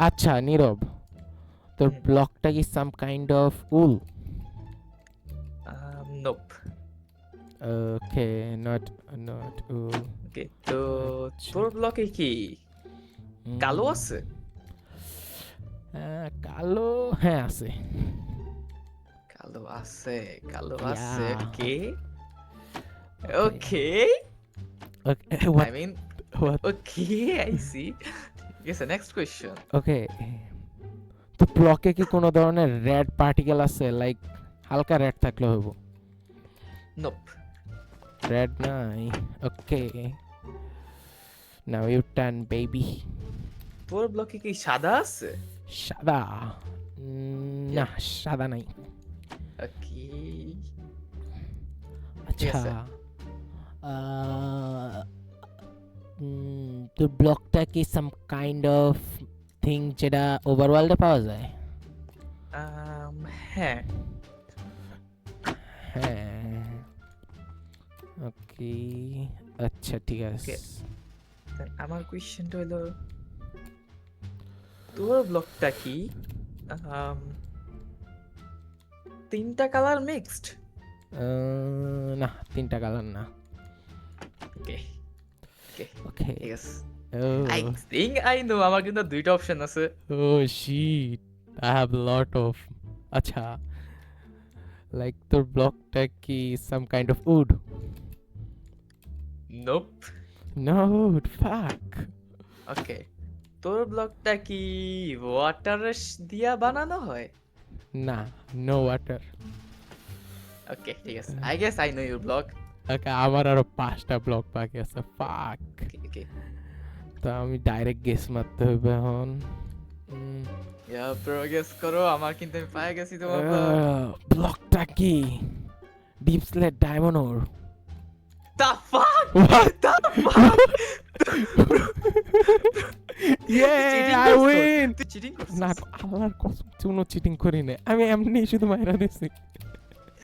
আচ্ছা নীরব, তোর হুম। ব্লকটা কি some kind of wool? Nope. Okay, not not wool. Okay, তো আচ্ছা, তোর ব্লকে কি কালো আছে? কালো, হ্যাঁ আছে। কালো আছে, কালো ইয়া, আছে। Okay, okay okay. Okay I what mean, what okay, I see. ঠিক আছে, নেক্সট কোয়েশ্চেন। ওকে, তো ব্লকে কি কোনো ধরনের রেড পার্টিকেল আছে, লাইক হালকা রেড থাকলে হইব? নোপ। রেড নাই। ওকে, নাও ইউ টার্ন বেবি। তোর ব্লকে কি সাদা আছে? সাদা? না, ইয়েপ। সাদা নাই। ওকে, ঠিক আচ্ছা, আছে। আহ, তোর ব্লকটা কি সাম কাইন্ড অফ থিং যেটা ওভারওয়ার্ল্ডে পাওয়া যায়? হ্যাঁ। হ্যাঁ, ওকে, আচ্ছা ঠিক আছে। ওকে, আমার কোয়েশ্চেনটা হলো, তোর ব্লকটা কি আম, তিনটা কালার মিক্সড? না, তিনটা কালার না। ওকে, ওকে, ওকে, ঠিক আছে। Oh I think I know, আমার কিন্তু দুইটা অপশন আছে। Oh shit, I have lot of. আচ্ছা, লাইক তোর ব্লকটা কি some kind of wood? Nope. No wood, fuck. Okay, তোর ব্লকটা কি ওয়াটার দিয়া বানানো হয়? না, নো ওয়াটার। ওকে, ঠিক আছে, I guess I know your block. Okay, আমার আরো 5টা ব্লক বাকি আছে, ফাক। ওকে, ওকে, তো আমি ডাইরেক্ট গেস মারতে হবে এখন। ইয়া ব্রো, গেস করো, আমার কিন্তু আমি পায়ে গেছি তোমার ব্লক। ব্লকটা কি ডিপ স্লেট ডায়মন্ড ওর? দা ফাক, What? দা ফাক। Yay, চিটিং I করছো, win! তুই চিটিং না, করছিস। আল্লাহর কসম কোনো চিটিং করি না, আমি এমনি শুধু মাইরা দিছি।